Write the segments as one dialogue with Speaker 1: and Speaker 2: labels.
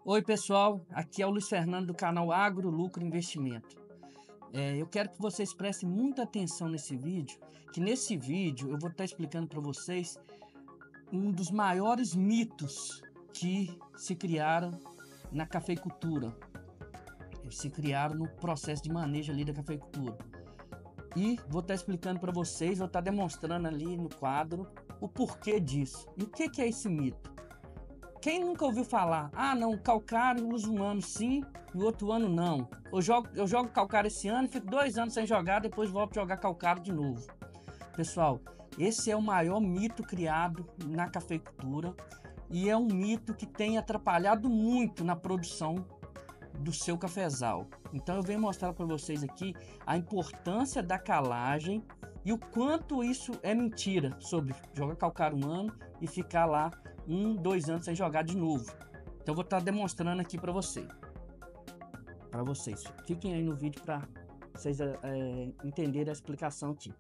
Speaker 1: Oi pessoal, aqui é o Luiz Fernando do canal Agro Lucro Investimento. Eu quero que vocês prestem muita atenção nesse vídeo, que nesse vídeo eu vou estar explicando para vocês um dos maiores mitos que se criaram na cafeicultura. Eles se criaram no processo de manejo ali da cafeicultura. E vou estar explicando para vocês, vou estar demonstrando ali no quadro o porquê disso. E o que é esse mito? Quem nunca ouviu falar, não, calcário usa um ano sim, no outro ano não. Eu jogo calcário esse ano, fico 2 anos sem jogar, depois volto a jogar calcário de novo. Pessoal, esse é o maior mito criado na cafeicultura e é um mito que tem atrapalhado muito na produção do seu cafezal. Então eu venho mostrar para vocês aqui a importância da calagem e o quanto isso é mentira sobre jogar calcário um ano e ficar lá 2 anos sem jogar de novo. Então eu vou estar demonstrando aqui para vocês. Fiquem aí no vídeo para vocês entenderem a explicação aqui.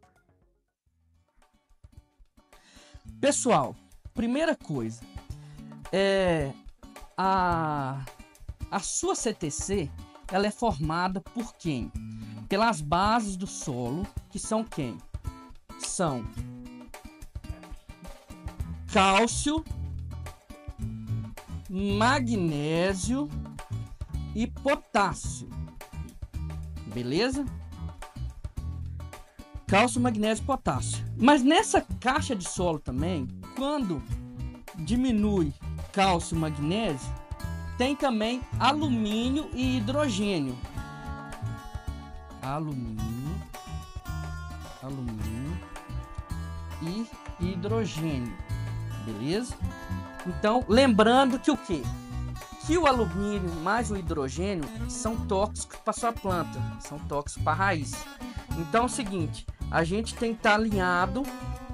Speaker 1: Pessoal, primeira coisa a sua CTC, ela é formada por quem? Pelas bases do solo, que são quem? São cálcio, magnésio e potássio. Beleza? Cálcio, magnésio e potássio. Mas nessa caixa de solo também, quando diminui cálcio e magnésio, tem também alumínio e hidrogênio. Alumínio e hidrogênio. Beleza? Então, lembrando que o quê? Que o alumínio mais o hidrogênio são tóxicos para sua planta, são tóxicos para a raiz. Então é o seguinte, a gente tem que estar alinhado,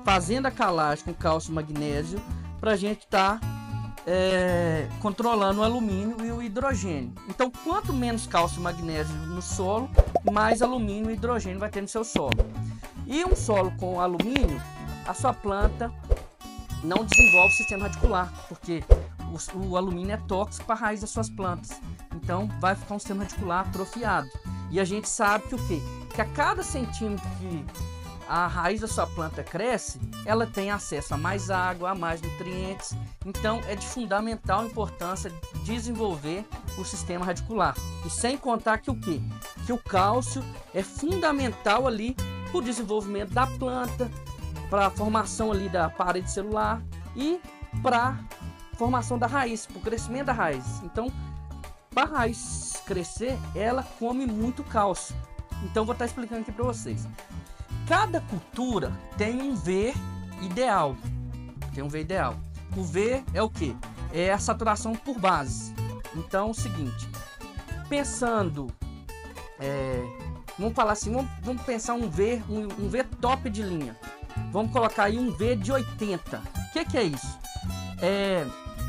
Speaker 1: fazendo a calagem com cálcio e magnésio, para a gente estar controlando o alumínio e o hidrogênio. Então, quanto menos cálcio e magnésio no solo, mais alumínio e hidrogênio vai ter no seu solo. E um solo com alumínio, a sua planta não desenvolve o sistema radicular, porque o alumínio é tóxico para a raiz das suas plantas. Então vai ficar um sistema radicular atrofiado. E a gente sabe que o quê? Que a cada centímetro que a raiz da sua planta cresce, ela tem acesso a mais água, a mais nutrientes. Então é de fundamental importância desenvolver o sistema radicular. E sem contar que o quê? Que o cálcio é fundamental ali para o desenvolvimento da planta, para a formação ali da parede celular e para a formação da raiz, para o crescimento da raiz. Então, para a raiz crescer, ela come muito cálcio. Então, vou estar explicando aqui para vocês. Cada cultura tem um V ideal. O V é o que? É a saturação por base. Então, é o seguinte, pensando, vamos falar assim, vamos pensar um V top de linha. Vamos colocar aí um V de 80. O que é isso?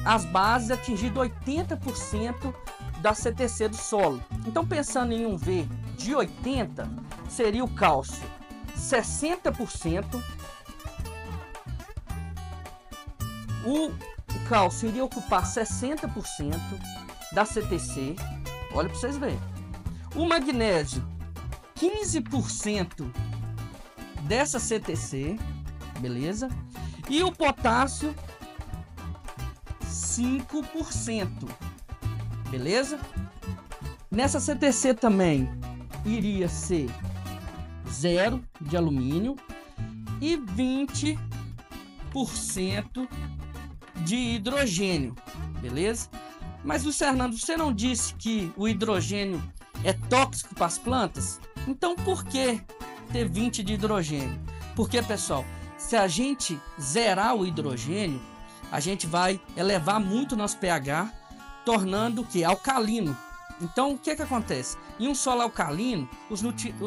Speaker 1: As bases atingindo 80% da CTC do solo. Então, pensando em um V de 80, seria o cálcio 60%. O cálcio iria ocupar 60% da CTC. Olha para vocês verem. O magnésio, 15% dessa CTC, beleza? E o potássio, 5%, beleza? Nessa CTC também iria ser 0 de alumínio e 20% de hidrogênio, beleza? Mas, Luiz Fernando, você não disse que o hidrogênio é tóxico para as plantas? Então por que ter 20 de hidrogênio? Porque, pessoal, se a gente zerar o hidrogênio, a gente vai elevar muito o nosso pH, tornando o que? Alcalino. Então, o que acontece? Em um solo alcalino, os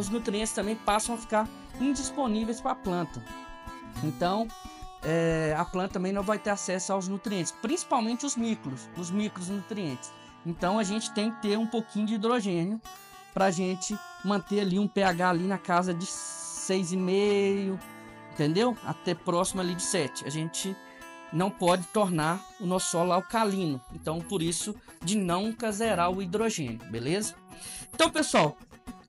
Speaker 1: nutrientes também passam a ficar indisponíveis para a planta. Então, a planta também não vai ter acesso aos nutrientes, principalmente os micronutrientes. Então, a gente tem que ter um pouquinho de hidrogênio para a gente manter ali um pH ali na casa de 6,5, entendeu? Até próximo ali de 7. A gente não pode tornar o nosso solo alcalino. Então, por isso, de nunca zerar o hidrogênio, beleza? Então, pessoal,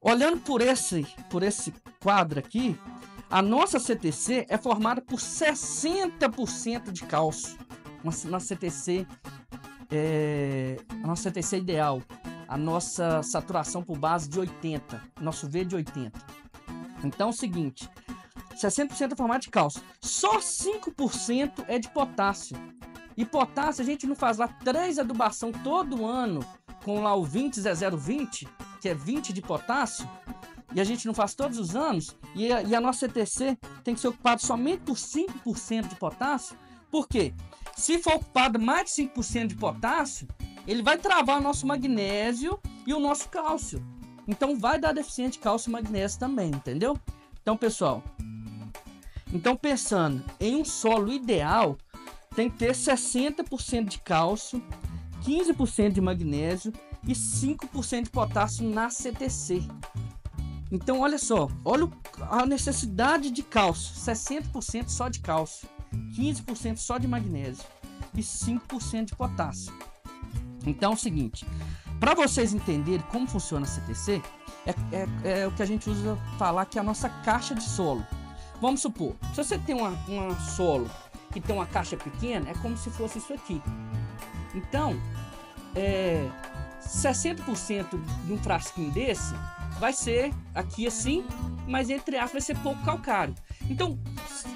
Speaker 1: olhando por esse quadro aqui, a nossa CTC é formada por 60% de cálcio. Uma CTC, a nossa CTC ideal, a nossa saturação por base de 80, nosso V de 80. Então é o seguinte, 60% é formado de cálcio, só 5% é de potássio. E potássio a gente não faz lá 3 adubação todo ano com lá o 20-020, que é 20 de potássio, e a gente não faz todos os anos, e a nossa CTC tem que ser ocupada somente por 5% de potássio. Por quê? Se for ocupado mais de 5% de potássio, ele vai travar o nosso magnésio e o nosso cálcio. Então vai dar deficiente de cálcio e magnésio também, entendeu? Então, pessoal, pensando em um solo ideal, tem que ter 60% de cálcio, 15% de magnésio e 5% de potássio na CTC. Então, olha só, olha a necessidade de cálcio, 60% só de cálcio, 15% só de magnésio e 5% de potássio. Então é o seguinte, para vocês entenderem como funciona a CTC, é o que a gente usa falar que é a nossa caixa de solo. Vamos supor, se você tem uma solo que tem uma caixa pequena, é como se fosse isso aqui. Então, 60% de um frasquinho desse vai ser aqui assim, mas entre aspas vai ser pouco calcário. Então,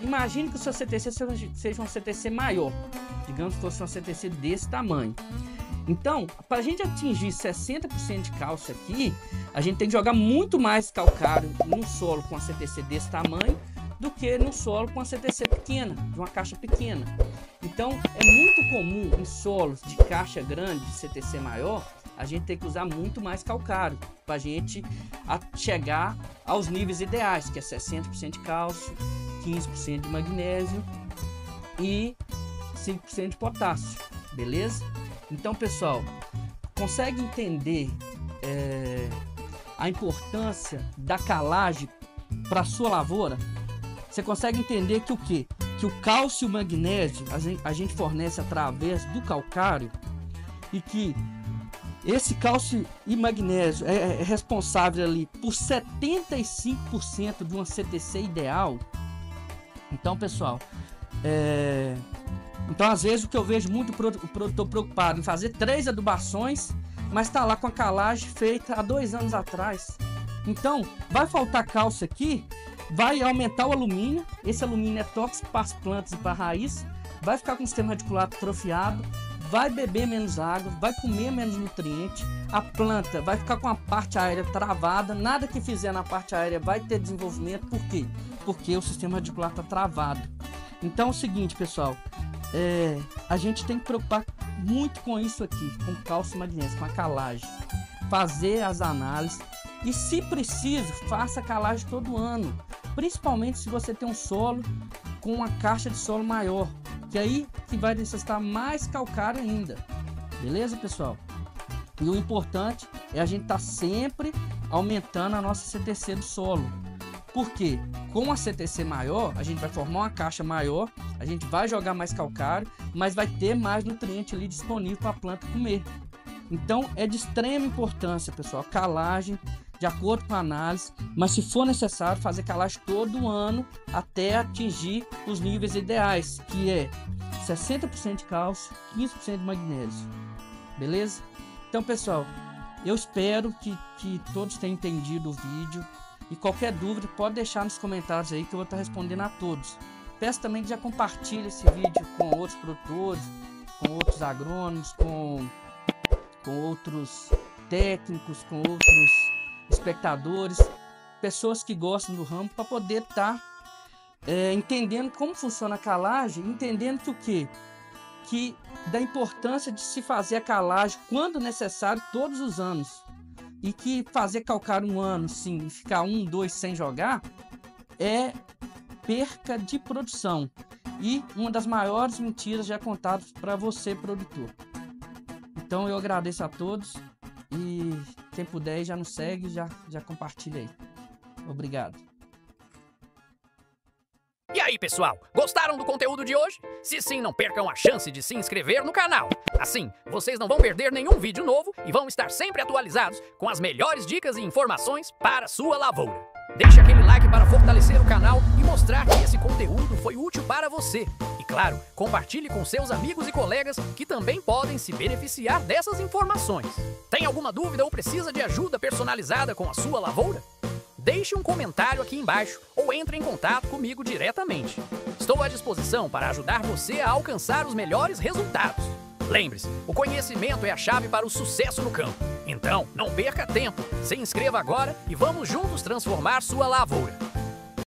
Speaker 1: imagine que o seu CTC seja um CTC maior. Digamos que fosse uma CTC desse tamanho. Então, para a gente atingir 60% de cálcio aqui, a gente tem que jogar muito mais calcário num solo com a CTC desse tamanho do que no solo com a CTC pequena, de uma caixa pequena. Então, é muito comum em solos de caixa grande, de CTC maior, a gente tem que usar muito mais calcário para a gente chegar aos níveis ideais, que é 60% de cálcio, 15% de magnésio e 5% de potássio, beleza? Então, pessoal, consegue entender a importância da calagem para a sua lavoura? Você consegue entender que o quê? Que o cálcio e o magnésio a gente fornece através do calcário e que esse cálcio e magnésio é responsável ali por 75% de uma CTC ideal. Então, pessoal, então às vezes o que eu vejo muito o produtor preocupado em fazer 3 adubações, mas está lá com a calagem feita há 2 anos atrás. Então, vai faltar cálcio aqui, vai aumentar o alumínio. Esse alumínio é tóxico para as plantas e para a raiz, vai ficar com o sistema radicular atrofiado, vai beber menos água, vai comer menos nutriente, a planta vai ficar com a parte aérea travada, nada que fizer na parte aérea vai ter desenvolvimento. Por quê? Porque o sistema radicular está travado. Então é o seguinte, pessoal, a gente tem que preocupar muito com isso aqui, com cálcio e magnésio, com a calagem, fazer as análises e, se preciso, faça a calagem todo ano, principalmente se você tem um solo com uma caixa de solo maior, que aí que vai necessitar mais calcário ainda, beleza, pessoal? E o importante é a gente estar sempre aumentando a nossa CTC do solo. Porque com a CTC maior, a gente vai formar uma caixa maior, a gente vai jogar mais calcário, mas vai ter mais nutriente ali disponível para a planta comer. Então é de extrema importância, pessoal, a calagem de acordo com a análise, mas se for necessário fazer calagem todo ano até atingir os níveis ideais, que é 60% de cálcio, 15% de magnésio, beleza? Então, pessoal, eu espero que todos tenham entendido o vídeo. E qualquer dúvida pode deixar nos comentários aí que eu vou estar respondendo a todos. Peço também que já compartilhe esse vídeo com outros produtores, com outros agrônomos, com outros técnicos, com outros espectadores, pessoas que gostam do ramo, para poder estar entendendo como funciona a calagem, entendendo que o quê? Que da importância de se fazer a calagem quando necessário todos os anos. E que fazer calcário um ano, sim, e ficar 1, 2 sem jogar, é perca de produção. E uma das maiores mentiras já contadas para você, produtor. Então eu agradeço a todos. E quem puder já nos segue, já compartilha aí. Obrigado.
Speaker 2: E aí, aí, pessoal, gostaram do conteúdo de hoje? Se sim, não percam a chance de se inscrever no canal. Assim, vocês não vão perder nenhum vídeo novo e vão estar sempre atualizados com as melhores dicas e informações para a sua lavoura. Deixe aquele like para fortalecer o canal e mostrar que esse conteúdo foi útil para você. E claro, compartilhe com seus amigos e colegas que também podem se beneficiar dessas informações. Tem alguma dúvida ou precisa de ajuda personalizada com a sua lavoura? Deixe um comentário aqui embaixo ou entre em contato comigo diretamente. Estou à disposição para ajudar você a alcançar os melhores resultados. Lembre-se, o conhecimento é a chave para o sucesso no campo. Então, não perca tempo, se inscreva agora e vamos juntos transformar sua lavoura.